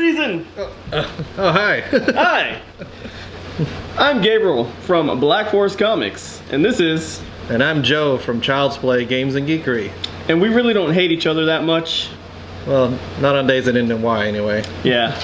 reason. Oh, hi. Hi. I'm Gabriel from Black Forest Comics, and this is... And I'm Joe from Child's Play Games and Geekery. And we really don't hate each other that much. Well, not on days that end in Y anyway. Yeah.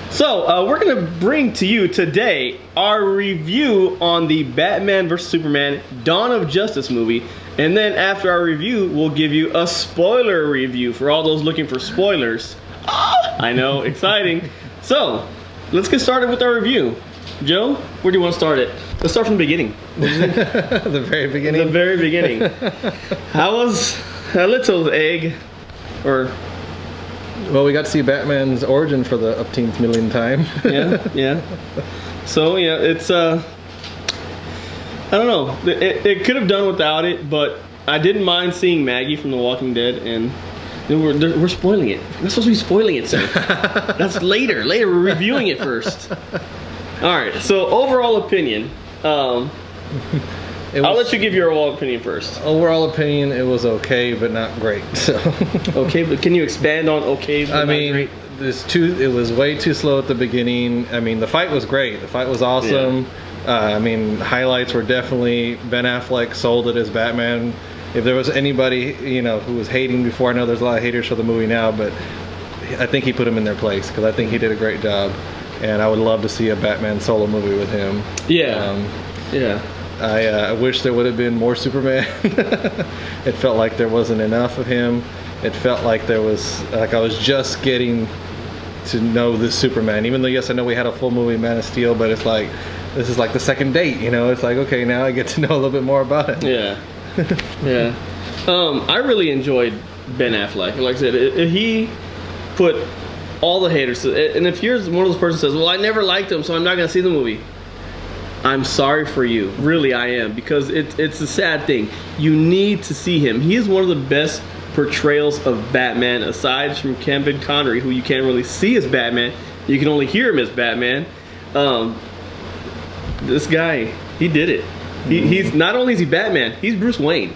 So, we're going to bring to you today our review on the Batman vs. Superman Dawn of Justice movie. And then after our review, we'll give you a spoiler review for all those looking for spoilers. I know, exciting. So, let's get started with our review. Joe, where do you want to start it? Let's start from the beginning. The very beginning? The very beginning. How was a little egg? Or... Well, we got to see Batman's origin for the upteenth million time. yeah. So, yeah, it's, I don't know. It could have done without it, but I didn't mind seeing Maggie from The Walking Dead, and we're spoiling it. We're not supposed to be spoiling it, sir. That's later. Later, we're reviewing it first. Alright, so overall opinion. I'll let you give your overall opinion first. Overall opinion, it was okay, but not great. So. Okay, but can you expand on okay, but I not mean, great? it was way too slow at the beginning. I mean, the fight was great. The fight was awesome. Yeah. I mean, highlights were definitely Ben Affleck sold it as Batman. If there was anybody, you know, who was hating before, I know there's a lot of haters for the movie now, but I think he put him in their place because I think he did a great job. And I would love to see a Batman solo movie with him. Yeah. Yeah. I wish there would have been more Superman. It felt like there wasn't enough of him. It felt like I was just getting to know this Superman. Even though, yes, I know we had a full movie Man of Steel, but it's like, this is like the second date, you know? It's like, okay, now I get to know a little bit more about it. Yeah. Yeah. I really enjoyed Ben Affleck. Like I said, he put all the haters, and if you're one of those persons who says, well, I never liked him, so I'm not going to see the movie. I'm sorry for you. Really, I am. Because it's a sad thing. You need to see him. He is one of the best portrayals of Batman, aside from Kevin Connery, who you can't really see as Batman. You can only hear him as Batman. This guy, he did it. He's not only is he Batman, he's Bruce Wayne.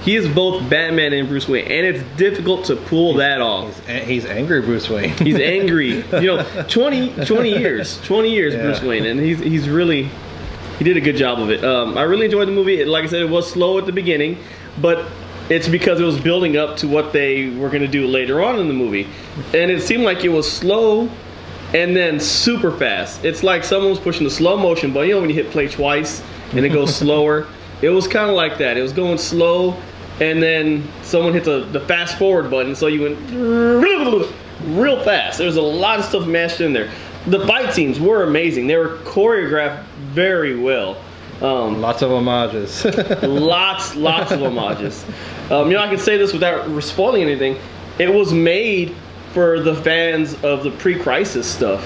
He is both Batman and Bruce Wayne, and it's difficult to pull that off. He's angry Bruce Wayne. He's angry. You know, 20 years yeah. Bruce Wayne, and he's really... He did a good job of it. I really enjoyed the movie. Like I said, it was slow at the beginning, but it's because it was building up to what they were going to do later on in the movie. And it seemed like it was slow and then super fast. It's like someone was pushing the slow motion button. You know when you hit play twice and it goes slower? It was kind of like that. It was going slow, and then someone hit the fast forward button, so you went real fast. There was a lot of stuff mashed in there. The fight scenes were amazing. They were choreographed very well. Lots of homages. lots of homages. You know, I can say this without spoiling anything. It was made for the fans of the pre-crisis stuff.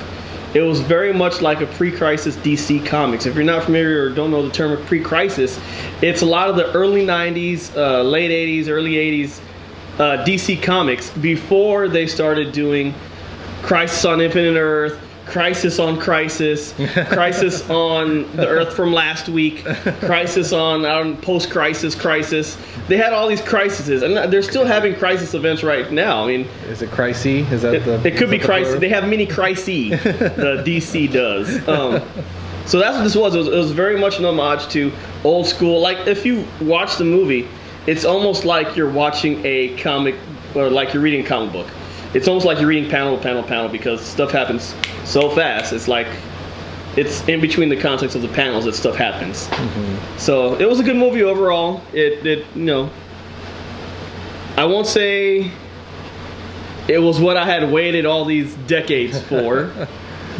It was very much like a pre-crisis DC Comics. If you're not familiar or don't know the term of pre-crisis, it's a lot of the early 90s, late 80s, early 80s DC Comics before they started doing Crisis on Infinite Earth, Crisis on Crisis, Crisis on the Earth from last week, Crisis on post-crisis crisis. They had all these crises, and they're still having crisis events right now. I mean, is it crisis? Is that it could be crisis. They have mini crises. The DC does. So that's what this was. It was very much an homage to old school. Like if you watch the movie, it's almost like you're watching a comic, or like you're reading a comic book. It's almost like you're reading panel to panel to panel because stuff happens so fast. It's like it's in between the context of the panels that stuff happens. So it was a good movie overall. It you know, I won't say it was what I had waited all these decades for,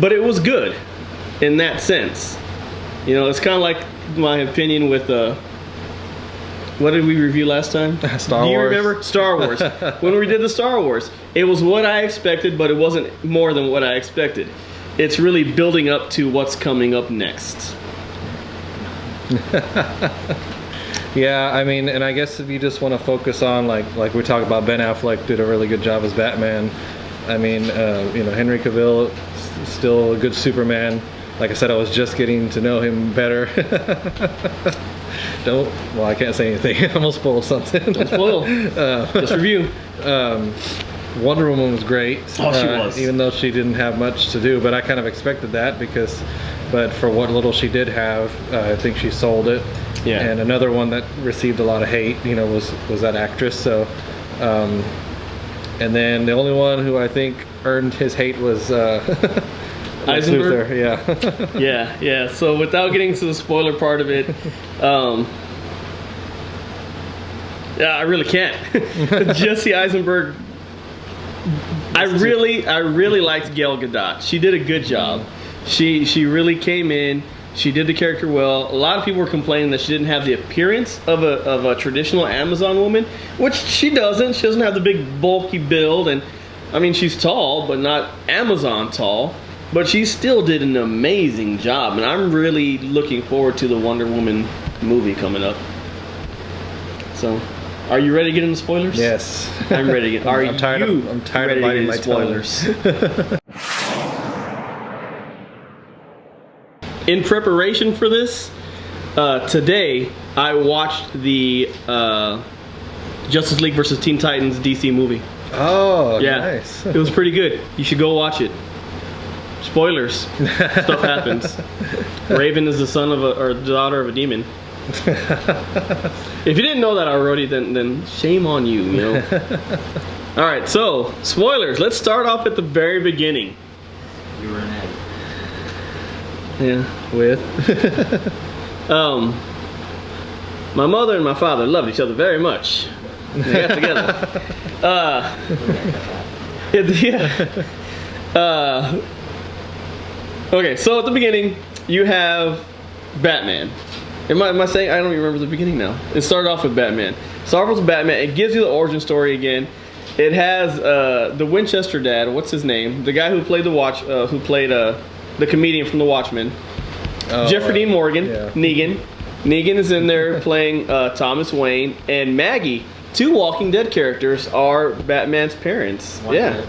but it was good in that sense. You know, it's kind of like my opinion with what did we review last time? Star Wars. Do you remember? Star Wars. When we did the Star Wars, it was what I expected, but it wasn't more than what I expected. It's really building up to what's coming up next. Yeah, I mean, and I guess if you just want to focus on, like we talked about, Ben Affleck did a really good job as Batman. I mean, you know, Henry Cavill is still a good Superman. Like I said, I was just getting to know him better. Well, I can't say anything. I'm gonna spoil something. Don't spoil. Just review. Wonder Woman was great. Oh, she was. Even though she didn't have much to do, but I kind of expected that but for what little she did have, I think she sold it. Yeah. And another one that received a lot of hate, was that actress. So, and then the only one who I think earned his hate was Eisenberg. Yeah. Yeah. So without getting to the spoiler part of it, yeah, I really can't. Jesse Eisenberg. I really liked Gal Gadot. She did a good job. She really came in. She did the character well. A lot of people were complaining that she didn't have the appearance of a traditional Amazon woman, which she doesn't. She doesn't have the big bulky build, and I mean she's tall, but not Amazon tall. But she still did an amazing job, and I'm really looking forward to the Wonder Woman movie coming up. So, are you ready to get into spoilers? Yes. I'm ready to get. I'm tired of biting my spoilers. In preparation for this, today I watched the Justice League versus Teen Titans DC movie. Oh, yeah, nice. It was pretty good. You should go watch it. Spoilers. Stuff happens. Raven is the son of or daughter of a demon. If you didn't know that already, then shame on you. All right, so spoilers. Let's start off at the very beginning. You were an egg. Yeah. With my mother and my father loved each other very much. They got together. Okay, so at the beginning you have Batman. Am I saying? I don't even remember the beginning now. It started off with Batman. Started off with Batman. It gives you the origin story again. It has the Winchester dad. What's his name? The guy who played the comedian from The Watchmen. Jeffrey Dean Morgan. Yeah. Negan. Negan is in there playing Thomas Wayne, and Maggie. Two Walking Dead characters are Batman's parents. Yeah.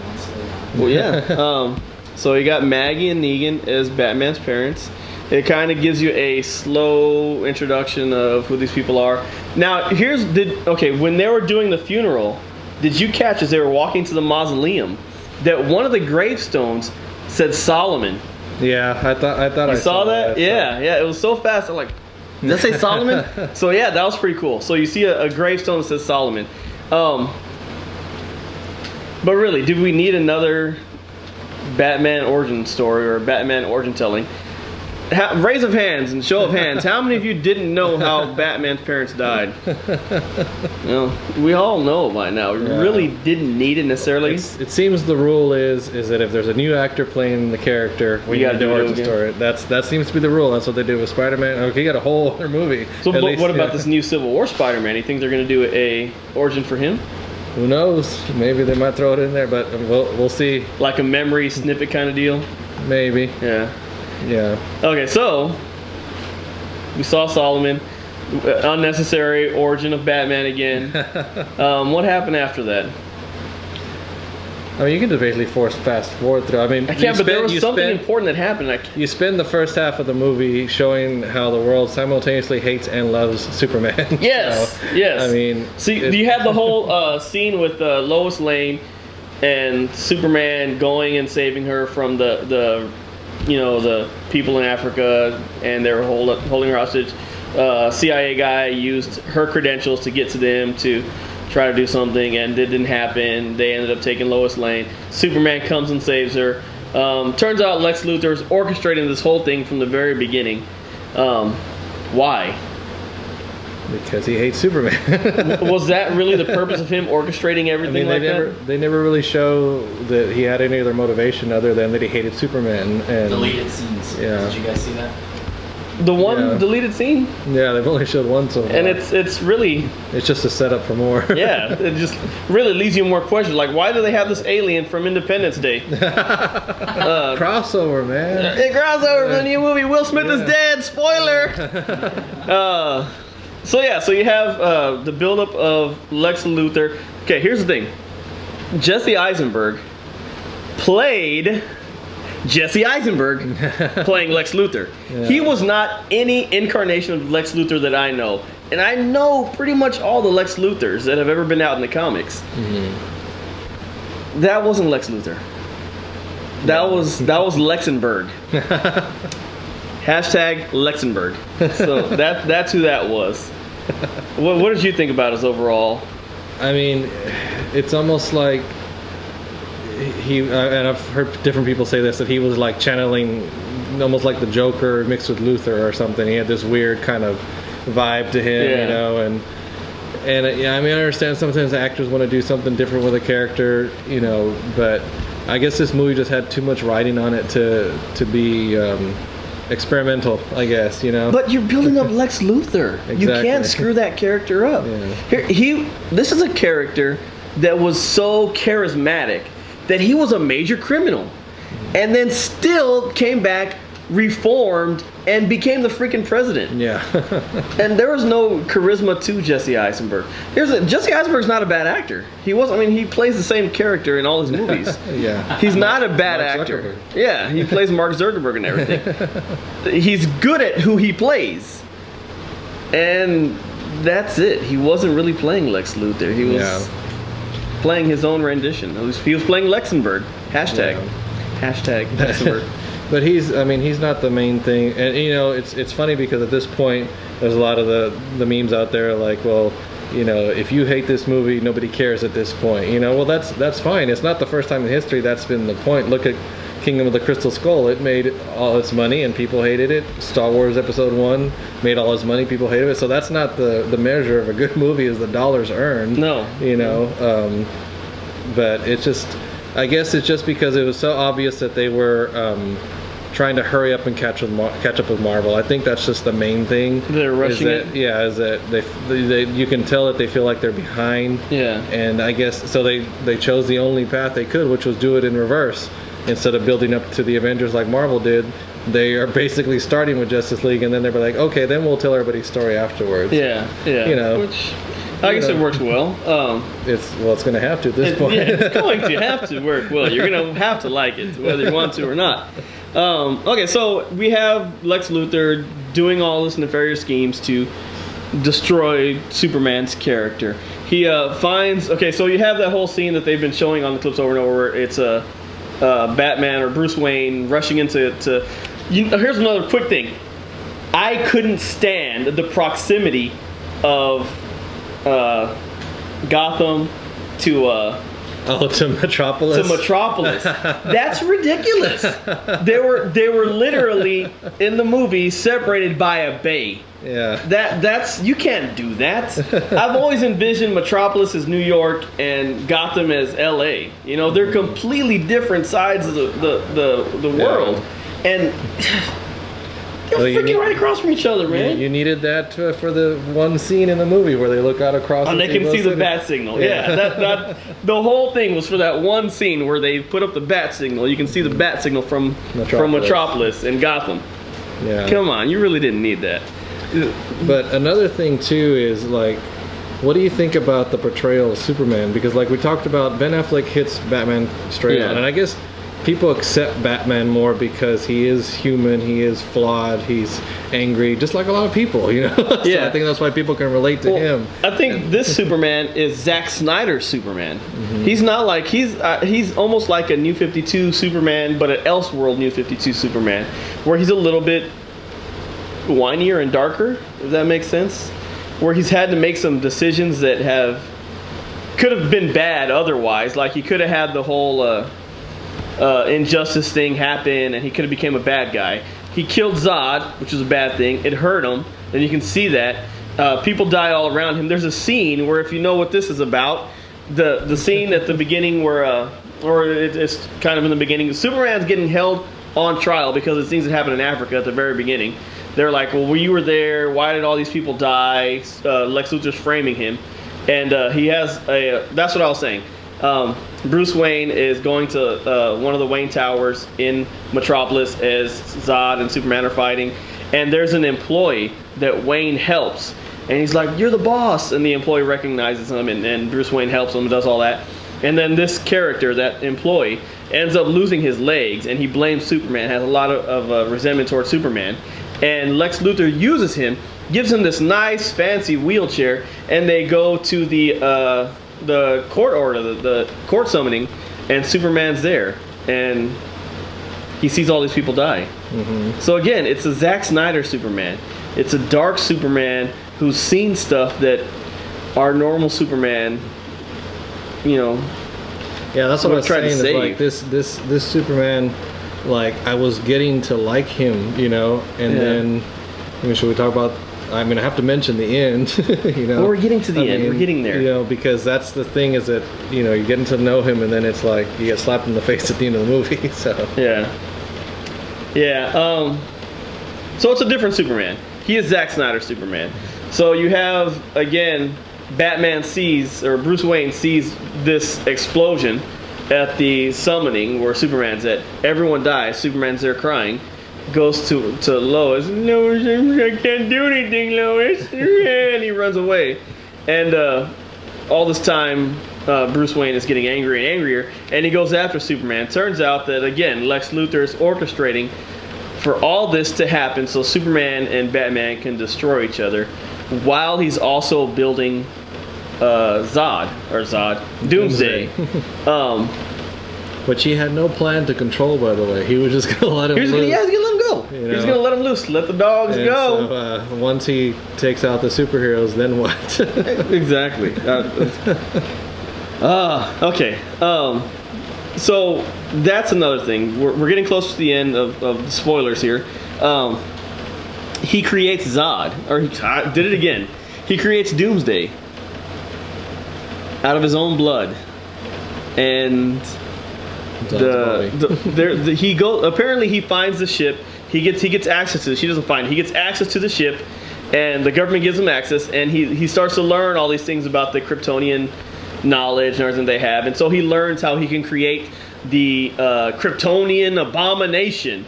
Well, yeah. So you got Maggie and Negan as Batman's parents. It kind of gives you a slow introduction of who these people are. Now, when they were doing the funeral, did you catch as they were walking to the mausoleum that one of the gravestones said Solomon? Yeah, I thought I saw that. Yeah, it was so fast. I'm like, did that say Solomon? So yeah, that was pretty cool. So you see a gravestone that says Solomon. But really, did we need another Batman origin story or Batman origin telling? Raise of hands and show of hands. How many of you didn't know how Batman's parents died? We all know by now. We really didn't need it necessarily. It seems the rule is that if there's a new actor playing the character, we got to do origin story. That seems to be the rule. That's what they did with Spider-Man. Okay, you got a whole other movie. So, what about this new Civil War Spider-Man? You think they're going to do a origin for him? Who knows? Maybe they might throw it in there, but we'll see. Like a memory snippet kind of deal? Maybe. Yeah. Yeah. Okay, so we saw Solomon, unnecessary origin of Batman again. What happened after that? I mean, you can just basically fast forward through. I mean, I can't, but there was something important that happened. You spend the first half of the movie showing how the world simultaneously hates and loves Superman. Yes, yes. I mean, you had the whole scene with Lois Lane and Superman going and saving her from the people in Africa, and they were holding her hostage. CIA guy used her credentials to get to them to try to do something, and it didn't happen. They ended up taking Lois Lane. Superman comes and saves her. Turns out Lex Luthor's orchestrating this whole thing from the very beginning. Why? Because he hates Superman. Was that really the purpose of him orchestrating everything They never really show that he had any other motivation other than that he hated Superman. And deleted scenes. Yeah. Did you guys see that? The one deleted scene? Yeah, they've only showed one so far. And it's really... It's just a setup for more. Yeah, it just really leaves you more questions. Like, why do they have this alien from Independence Day? Crossover, man. Crossover for the new movie. Will Smith is dead. Spoiler! So you have the buildup of Lex Luthor. Okay, here's the thing. Jesse Eisenberg played Jesse Eisenberg playing Lex Luthor. Yeah. He was not any incarnation of Lex Luthor that I know. And I know pretty much all the Lex Luthors that have ever been out in the comics. That wasn't Lex Luthor. That was Lexenberg. Hashtag Lexenberg. So that's who that was. What did you think about his overall? I mean, it's almost like and I've heard different people say this, that he was like channeling almost like the Joker mixed with Luthor or something. He had this weird kind of vibe to him, you know, and yeah, I mean, I understand sometimes actors want to do something different with a character, you know, but I guess this movie just had too much writing on it to be experimental, I guess, you know. But you're building up Lex Luthor. Exactly. You can't screw that character up. Yeah. This is a character that was so charismatic that he was a major criminal, and then still came back, reformed, and became the freaking president. Yeah. And there was no charisma to Jesse Eisenberg. Jesse Eisenberg's not a bad actor. He plays the same character in all his movies. Yeah. He's not a bad Mark actor. Zuckerberg. Yeah, he plays Mark Zuckerberg and everything. He's good at who he plays. And that's it. He wasn't really playing Lex Luthor. He was playing his own rendition. He was playing Lexenberg. Hashtag Lexenberg. But he's not the main thing, and you know, it's funny because at this point there's a lot of the memes out there like, well, you know, if you hate this movie, nobody cares at this point, you know. Well, that's fine. It's not the first time in history that's been the point. Look at Kingdom of the Crystal Skull. It made all its money and people hated it. Star Wars Episode 1 made all its money, people hated it. So that's not the measure of a good movie, is the dollars earned. No. You know, but it's just, I guess it's just because it was so obvious that they were trying to hurry up and catch up with Marvel. I think that's just the main thing. They're rushing it. Yeah, is that they you can tell that they feel like they're behind. Yeah. And I guess so they chose the only path they could, which was do it in reverse. Instead of building up to the Avengers like Marvel did, they are basically starting with Justice League, and then they're like, okay, then we'll tell everybody's story afterwards. Yeah. You know. Which I guess it works well. It's going to have to at this point. Yeah, it's going to have to work well. You're going to have to like it, whether you want to or not. Okay, so we have Lex Luthor doing all this nefarious schemes to destroy Superman's character. He finds... Okay, so you have that whole scene that they've been showing on the clips over and over. It's Batman or Bruce Wayne rushing into... here's another quick thing. I couldn't stand the proximity of Gotham to Metropolis. To Metropolis. That's ridiculous. They were literally in the movie separated by a bay. Yeah. That's you can't do that. I've always envisioned Metropolis as New York and Gotham as LA. You know, they're completely different sides of the world. And they're freaking right across from each other, man. You needed that for the one scene in the movie where they look out across and the they can see the bat signal. Yeah, that the whole thing was for that one scene where they put up the bat signal. You can see the bat signal from Metropolis and Gotham. Yeah. Come on, you really didn't need that. But another thing too is like, what do you think about the portrayal of Superman? Because like we talked about, Ben Affleck hits Batman straight on, and I guess people accept Batman more because he is human, he is flawed, he's angry, just like a lot of people, you know? So I think that's why people can relate to him. I think this Superman is Zack Snyder's Superman. Mm-hmm. He's not like, he's almost like a New 52 Superman, but an Elseworld New 52 Superman, where he's a little bit whinier and darker, if that makes sense. Where he's had to make some decisions that could have been bad otherwise. Like he could have had the whole injustice thing happen, and he could have became a bad guy. He killed Zod, which was a bad thing. It hurt him, and you can see that. People die all around him. There's a scene where, if you know what this is about, the scene at the beginning where, it's kind of in the beginning, Superman's getting held on trial because of things that happened in Africa at the very beginning. They're like, well, you were there. Why did all these people die? Lex Luthor's framing him. And he has that's what I was saying. Bruce Wayne is going to one of the Wayne Towers in Metropolis as Zod and Superman are fighting. And there's an employee that Wayne helps. And he's like, you're the boss. And the employee recognizes him, and Bruce Wayne helps him and does all that. And then this character, that employee, ends up losing his legs, and he blames Superman, has a lot of resentment towards Superman. And Lex Luthor uses him, gives him this nice, fancy wheelchair, and they go to the court order, the court summoning, and Superman's there, and he sees all these people die. So again, it's a Zack Snyder Superman. It's a dark Superman who's seen stuff that our normal Superman, you know. Yeah, that's what I was trying to saying. Is save. like this Superman, like I was getting to like him, you know, and then should we talk about? I mean, I have to mention the end, you know. Well, we're getting to the end. We're getting there. You know, because that's the thing is that you know you're getting to know him, and then it's like you get slapped in the face at the end of the movie. So yeah. So it's a different Superman. He is Zack Snyder Superman. So you have again, Bruce Wayne sees this explosion at the summoning where Superman's at. Everyone dies. Superman's there crying. Goes to Lois. Lois, I can't do anything, Lois. And he runs away. And all this time, Bruce Wayne is getting angrier and angrier, and he goes after Superman. Turns out that again, Lex Luthor is orchestrating for all this to happen so Superman and Batman can destroy each other, while he's also building Doomsday. Which he had no plan to control, by the way. He was just gonna let him loose. He was gonna let him go. You He was know? gonna let him loose. Let the dogs And go. So, once he takes out the superheroes, then what? Exactly. Okay. So that's another thing. We're getting close to the end of the spoilers here. He creates Zod, or I did it again. He creates Doomsday out of his own blood, and apparently he finds the ship. He gets access to it. She doesn't find it. He gets access to the ship, and the government gives him access, and he starts to learn all these things about the Kryptonian knowledge and everything they have, and so he learns how he can create the Kryptonian abomination,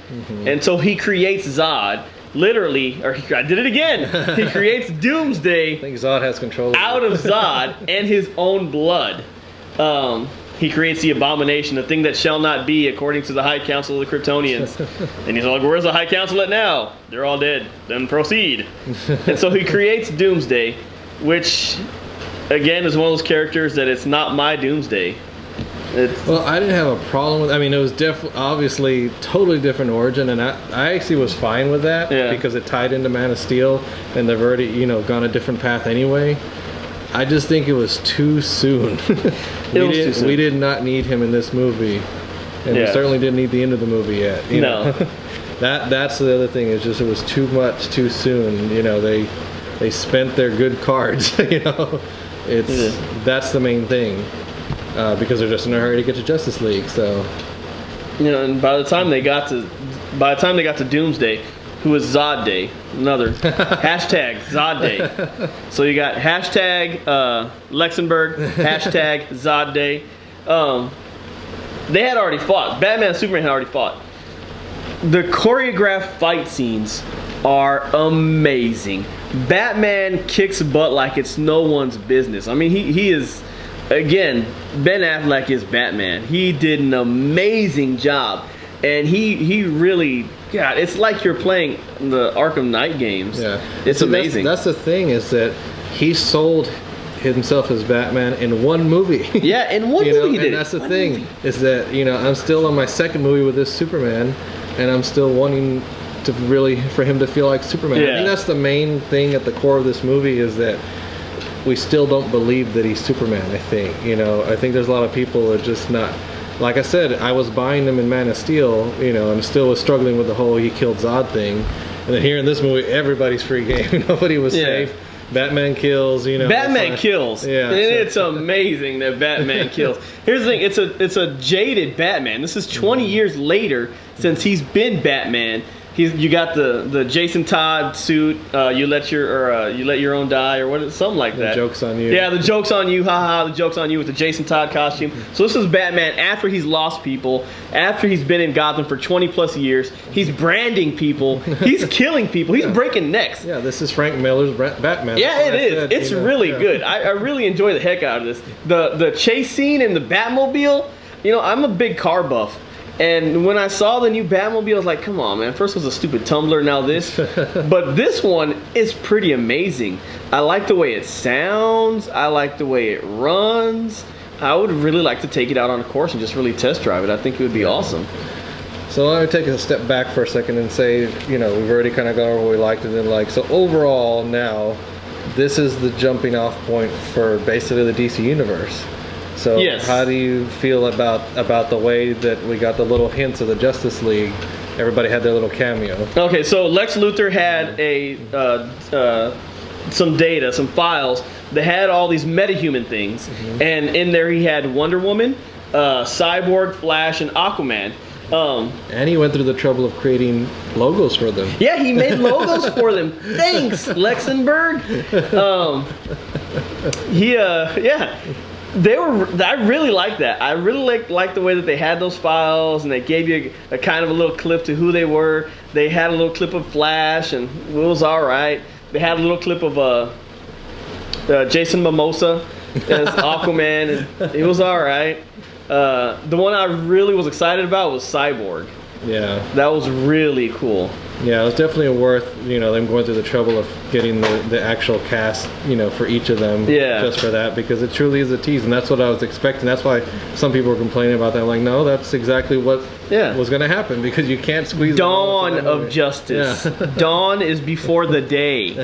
and so he creates Zod. Literally, I did it again. He creates Doomsday. I think Zod has control out of Zod and his own blood. He creates the abomination, the thing that shall not be, according to the High Council of the Kryptonians. And he's like, where's the High Council at now? They're all dead. Then proceed. And so he creates Doomsday, which, again, is one of those characters that it's not my Doomsday. Well, I didn't have a problem with. I mean, it was obviously totally different origin, and I actually was fine with that because it tied into Man of Steel, and they've already gone a different path anyway. I just think it was too soon. We did not need him in this movie, and we certainly didn't need the end of the movie yet. You know? That's the other thing. Is just it was too much too soon. They spent their good cards. That's the main thing. Because they're just in a hurry to get to Justice League, so and by the time they got to Doomsday, who is Zod Day, another hashtag Zod Day. So you got hashtag Luxembourg, hashtag Zod Day. They had already fought. Batman and Superman had already fought. The choreographed fight scenes are amazing. Batman kicks butt like it's no one's business. I mean, he is. Again, Ben Affleck is Batman. He did an amazing job, and he really, God, it's like you're playing the Arkham Knight games. Yeah, it's amazing. That's the thing is that he sold himself as Batman in one movie. Yeah, in one movie he did. And that's the thing is that I'm still on my second movie with this Superman, and I'm still wanting to for him to feel like Superman. Yeah. I think that's the main thing at the core of this movie is that we still don't believe that he's Superman. I think there's a lot of people that just not. Like I said, I was buying them in Man of Steel, and still was struggling with the whole he killed Zod thing. And then here in this movie, everybody's free game. Nobody was safe. Batman kills. Batman kills. Yeah, and it's amazing that Batman kills. Here's the thing: it's a jaded Batman. This is 20 years later since he's been Batman. You got the Jason Todd suit. You let your own die, or what? Something like that. The joke's on you. Yeah, the joke's on you. Haha, the joke's on you with the Jason Todd costume. So this is Batman after he's lost people, after he's been in Gotham for 20 plus years. He's branding people. He's killing people. He's breaking necks. Yeah, this is Frank Miller's Batman. Yeah, it is. It's really good. I really enjoy the heck out of this. The chase scene in the Batmobile. I'm a big car buff. And when I saw the new Batmobile, I was like, come on, man. First was a stupid tumbler, now this. But this one is pretty amazing. I like the way it sounds. I like the way it runs. I would really like to take it out on a course and just really test drive it. I think it would be awesome. So let me take a step back for a second and say, we've already kind of gone over what we liked and didn't like. So overall now, this is the jumping off point for basically the DC universe. So yes. How do you feel about the way that we got the little hints of the Justice League? Everybody had their little cameo. Okay, so Lex Luthor had some data, some files that had all these metahuman things, and in there he had Wonder Woman, Cyborg, Flash, and Aquaman. And he went through the trouble of creating logos for them. Yeah, he made logos for them. Thanks, Lexenberg. I really like that. I really like the way that they had those files, and they gave you a kind of a little clip to who they were. They had a little clip of Flash, and it was all right. They had a little clip of Jason Momoa as Aquaman, and it was all right. The one I really was excited about was Cyborg. Yeah. That was really cool. Yeah, it was definitely worth, them going through the trouble of getting the actual cast, for each of them. Yeah. Just for that, because it truly is a tease, and that's what I was expecting. That's why some people were complaining about that. I'm like, no, that's exactly what was going to happen, because you can't squeeze Dawn of Justice. Yeah. Dawn is before the day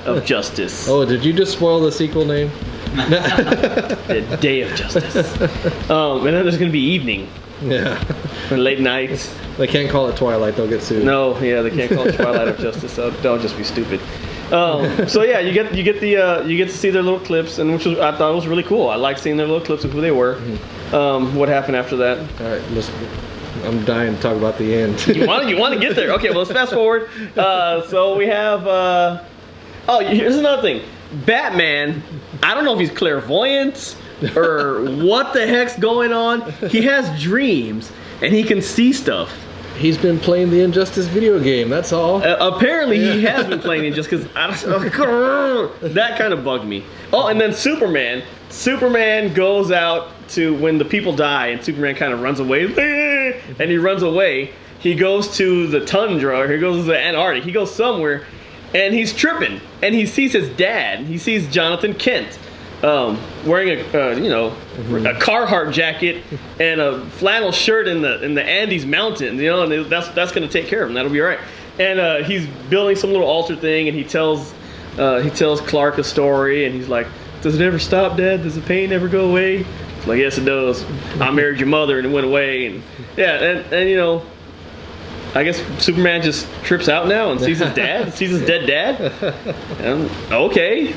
of justice. Oh, did you just spoil the sequel name? The Day of Justice. And then there's going to be evening. Yeah. Or late nights. They can't call it Twilight, they'll get sued. No, yeah, they can't call it Twilight of Justice. So don't just be stupid. So yeah, you get to see their little clips, and I thought was really cool. I like seeing their little clips of who they were. What happened after that? All right, listen. I'm dying to talk about the end. You want to get there? Okay, well, let's fast forward. So we have. Here's another thing. Batman. I don't know if he's clairvoyant or what the heck's going on. He has dreams and he can see stuff. He's been playing the Injustice video game, that's all. Apparently he has been playing it just because that kind of bugged me. Oh, and then Superman. Superman goes out to when the people die, and Superman kind of runs away. And he runs away. He goes to the tundra, or he goes to the Antarctic. He goes somewhere, and he's tripping. And he sees his dad. He sees Jonathan Kent. Wearing a Carhartt jacket and a flannel shirt in the Andes mountains, and that's gonna take care of him. That'll be all right. And he's building some little altar thing, and he tells Clark a story, and he's like, "Does it ever stop, Dad? Does the pain ever go away?" He's like, "Yes, it does. I married your mother, and it went away." And yeah, and I guess Superman just trips out now and sees his dad, sees his dead dad. And okay.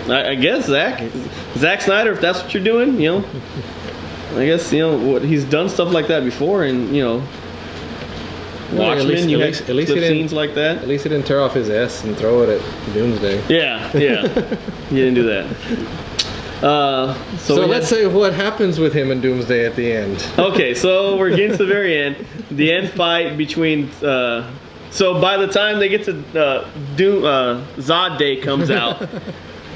I guess Zack Snyder, if that's what you're doing, I guess he's done stuff like that before, and Watchmen, you had scenes like that. At least he didn't tear off his S and throw it at Doomsday. Yeah, he didn't do that. So let's say what happens with him in Doomsday at the end. Okay, so we're getting to the very end. The end fight between. So by the time they get to Zod Day comes out.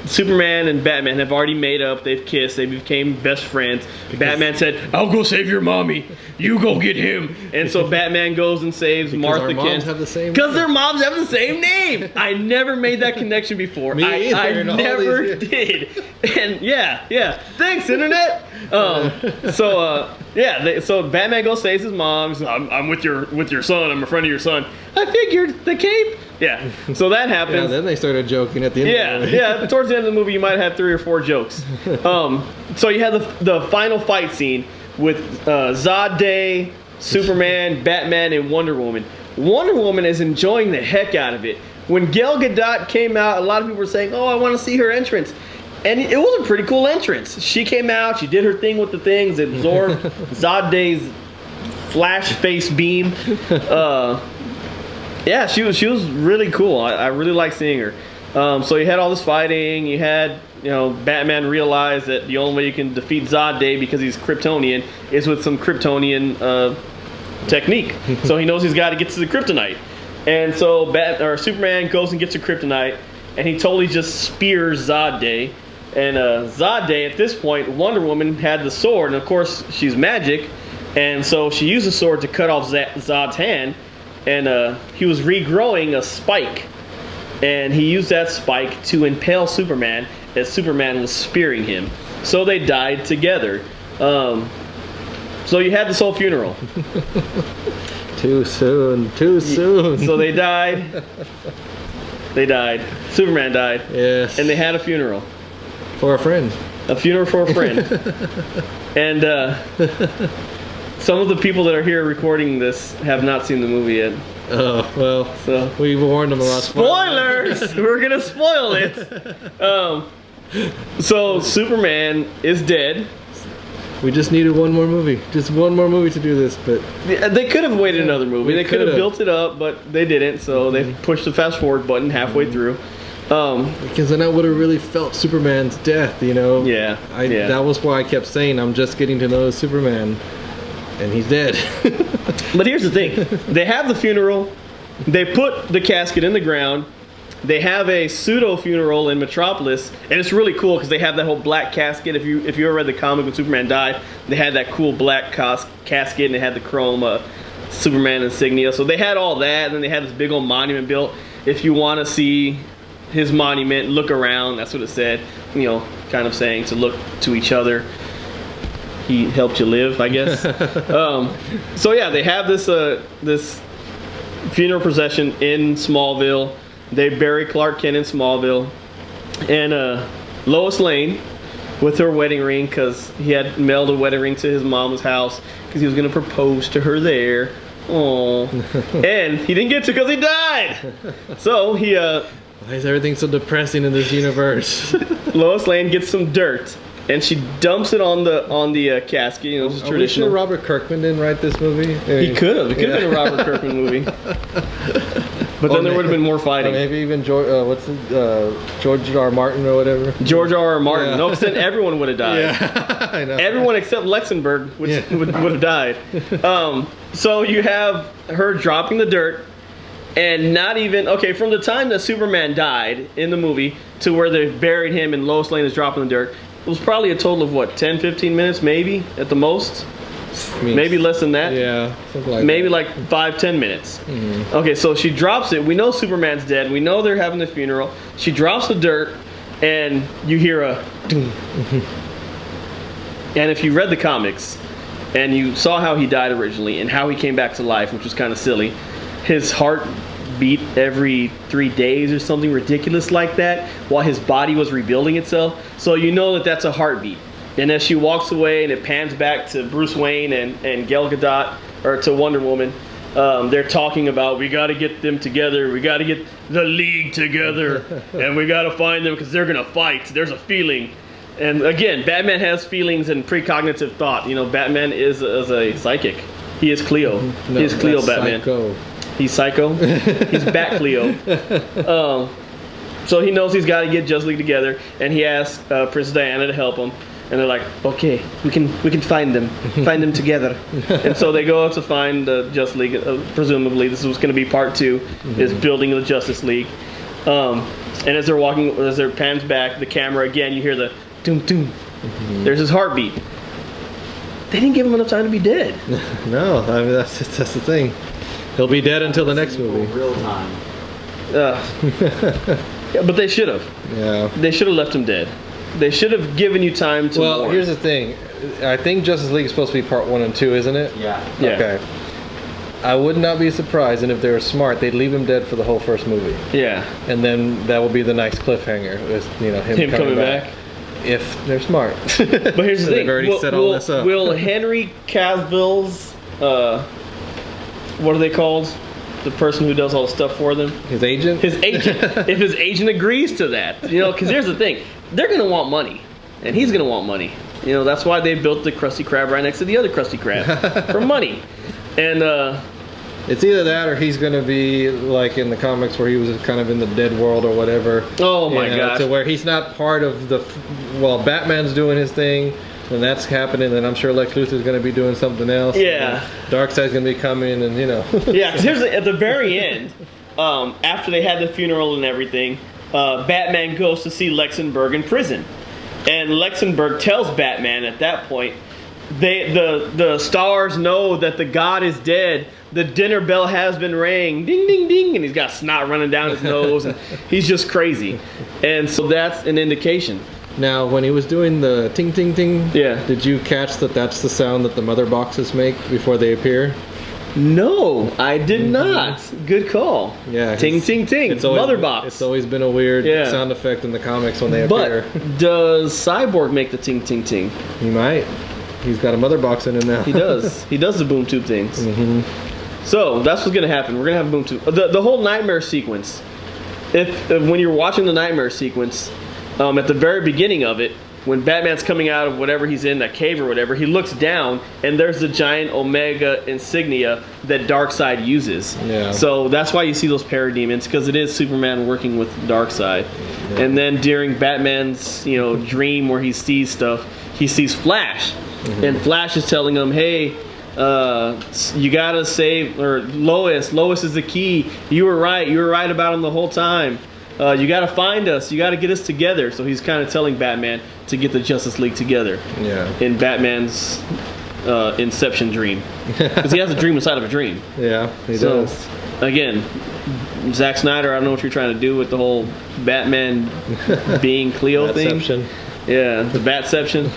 Superman and Batman have already made up. They've kissed. They became best friends. Batman said, "I'll go save your mommy. You go get him." And so Batman goes and saves Martha Kent. Because their moms have the same name. I never made that connection before. I never did. And yeah. Thanks, Internet. So Batman goes saves his mom. He's like, I'm with your son. I'm a friend of your son. I figured the cape. Yeah. So that happens. Yeah. Then they started joking at the end. Of the movie. Yeah. Towards the end of the movie, you might have 3 or 4 jokes. So you had the final fight scene with Zod Day, Superman, Batman, and Wonder Woman. Wonder Woman is enjoying the heck out of it. When Gal Gadot came out, a lot of people were saying, "Oh, I want to see her entrance." And it was a pretty cool entrance. She came out, she did her thing with the things, absorbed Zod Day's flash face beam. Yeah, she was really cool. I really liked seeing her. So you had all this fighting. You had Batman realized that the only way you can defeat Zod Day because he's Kryptonian is with some Kryptonian technique. So he knows he's got to get to the kryptonite. And so Superman goes and gets to kryptonite, and he totally just spears Zod Day. And Zod Day, at this point, Wonder Woman had the sword, and of course she's magic, and so she used the sword to cut off Zod's hand. And he was regrowing a spike, and he used that spike to impale Superman as Superman was spearing him. So they died together. So you had this whole funeral. Too soon. So they died. They died. Superman died. Yes. And they had a funeral. For a friend. A funeral for a friend. And some of the people that are here recording this have not seen the movie yet. Oh, well, So we warned them about spoilers! We're gonna spoil it. So Superman is dead. We just needed one more movie. Just one more movie to do this, but They could have waited another movie. We They could have could've. built it up, but they didn't. So they pushed the fast forward button halfway through. because then I would have really felt Superman's death, you know? Yeah. Yeah. That was why I kept saying I'm just getting to know Superman, and he's dead. But here's the thing. They have the funeral. They put the casket in the ground. They have a pseudo funeral in Metropolis, and it's really cool because they have that whole black casket. If you ever read the comic when Superman died, they had that cool black casket, and they had the chrome Superman insignia. So they had all that, and then they had this big old monument built. If you want to see his monument, look around. That's what it said. You know, kind of saying to look to each other. He helped you live, I guess. So yeah, they have this this funeral procession in Smallville. They bury Clark Kent in Smallville, and Lois Lane with her wedding ring, because he had mailed a wedding ring to his mom's house because he was going to propose to her there. Oh, and he didn't get to because he died. So he Why is everything so depressing in this universe? Lois Lane gets some dirt, and she dumps it on the casket. You know, it's Are we traditional. sure Robert Kirkman didn't write this movie? He could have. It could have been a Robert Kirkman movie. But then there would have been more Or fighting. maybe even George, George R. Martin or whatever. George R. Martin. Yeah. No, because then everyone would have died. Yeah, I know. Everyone except Luxembourg, which Yeah. would have died. So you have her dropping the dirt, and not even, okay, from the time that Superman died in the movie to where they buried him and Lois Lane is dropping the dirt, it was probably a total of what, 10, 15 minutes maybe at the most? Maybe less than that? Yeah, something like Maybe that. like 5-10 minutes. Mhm. Okay, so she drops it. We know Superman's dead. We know they're having the funeral. She drops the dirt, and you hear a doom. And if you read the comics and you saw how he died originally and how he came back to life, which was kind of silly, his heart beat every 3 days or something ridiculous like that while his body was rebuilding itself. So you know that that's a heartbeat. And as she walks away and it pans back to Bruce Wayne and Gal Gadot, or to Wonder Woman, they're talking about, we got to get them together, we got to get the League together, and we got to find them because they're going to fight. There's a feeling. And again, Batman has feelings and precognitive thought. You know, Batman is a psychic. He is Cleo. No, He is Cleo that's Batman. Psycho. He's Psycho. He's Bat Cleo. So he knows he's got to get Justice League together, and he asks Princess Diana to help him. And they're like, okay, we can find them together. And so they go out to find the Justice League. Presumably, this was going to be part 2, is building the Justice League. And as they're walking, as their pans back, the camera again, you hear the doom doom. There's his heartbeat. They didn't give him enough time to be dead. No, I mean that's the thing. He'll be dead until the next movie. Real time. Yeah, but they should have. Yeah. They should have left him dead. They should have given you time to. Well, mourn. here's the thing. I think Justice League is supposed to be part 1 and 2, isn't it? Yeah. Yeah. Okay. I would not be surprised, and if they were smart, they'd leave him dead for the whole first movie, Yeah. and then that will be the nice cliffhanger. Is, you know, him Coming back. If they're smart. But here's the They've thing. already set all this up. Will Henry Cavill's, what are they called? The person who does all the stuff for them? His agent. His agent. If his agent agrees to that. You know, because here's the thing. They're going to want money. And he's going to want money. You know, that's why they built the Krusty Krab right next to the other Krusty Krab. For money. And, It's either that or he's going to be like in the comics where he was kind of in the dead world or whatever. oh my gosh. To where he's not part of the. Well, Batman's doing his thing, and that's happening, and I'm sure Lex Luthor's going to be doing something else. Yeah. Darkseid's going to be coming, and you know. Yeah, because here's at the very end, after they had the funeral and everything, Batman goes to see Luxembourg in prison, and Luxembourg tells Batman at that point, the stars know that the god is dead. The dinner bell has been rang, ding ding ding, and he's got snot running down his nose, and he's just crazy. And so that's an indication. Now, when he was doing the ting ting ting, Yeah. did you catch that that's the sound that the mother boxes make before they appear? No, I did not. Good call. Yeah. Ting, ting, ting. It's always, Mother box. It's always been a weird Yeah. sound effect in the comics when they But appear. does Cyborg make the ting, ting, ting? He might. He's got a mother box in him now. He does. He does the boom tube things. Hmm. So that's what's gonna happen. We're gonna have boom tube. The whole nightmare sequence. If when you're watching the nightmare sequence, at the very beginning of it, when Batman's coming out of whatever he's in, that cave or whatever, he looks down and there's the giant Omega insignia that Darkseid uses. Yeah. So that's why you see those parademons, because it is Superman working with Darkseid. Yeah. And then during Batman's dream where he sees stuff, he sees Flash, and Flash is telling him, "Hey, you gotta save Lois. Lois is the key. You were right. You were right about him the whole time. You gotta find us. You gotta get us together." So he's kind of telling Batman to get the Justice League together Yeah. in Batman's Inception dream, because he has a dream inside of a dream. Yeah, he So does. again, Zack Snyder, I don't know what you're trying to do with the whole Batman being Cleo thing. Batception. Yeah, the Batception.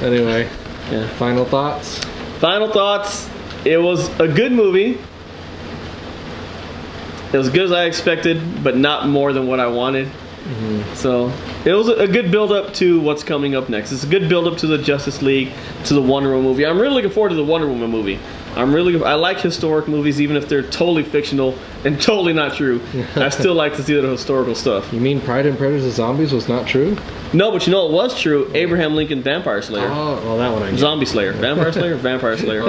Anyway, Yeah. final thoughts? Final thoughts. It was a good movie. It was good as I expected, but not more than what I wanted. So it was a good build up to what's coming up next. It's a good build up to the Justice League, to the Wonder Woman movie. I'm really looking forward to the Wonder Woman movie. I like historic movies, even if they're totally fictional and totally not true. I still like to see the historical stuff. You mean Pride and Prejudice of Zombies was not true? No, but you know it was true. Abraham Lincoln Vampire Slayer. Oh, well, that one I get. Zombie Slayer. Vampire Slayer? Vampire Slayer.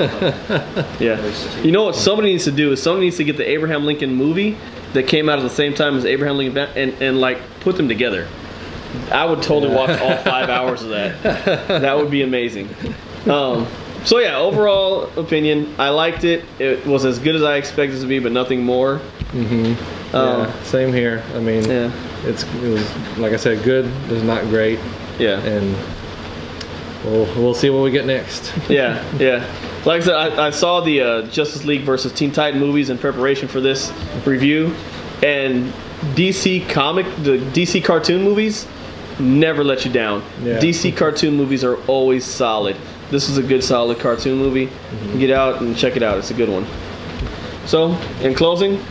Yeah. You know what somebody needs to do is somebody needs to get the Abraham Lincoln movie that came out at the same time as Abraham Lincoln and like put them together. I would totally watch all 5 hours of that. That would be amazing. So yeah, overall opinion, I liked it. It was as good as I expected it to be, but nothing more. Yeah, same here. I mean, Yeah. it was, like I said, good, but not great. Yeah. And we'll see what we get next. Yeah, yeah. Like I said, I saw the Justice League versus Teen Titan movies in preparation for this review, and the DC cartoon movies never let you down. Yeah. DC cartoon movies are always solid. This is a good, solid cartoon movie. Get out and check it out. It's a good one. So, in closing,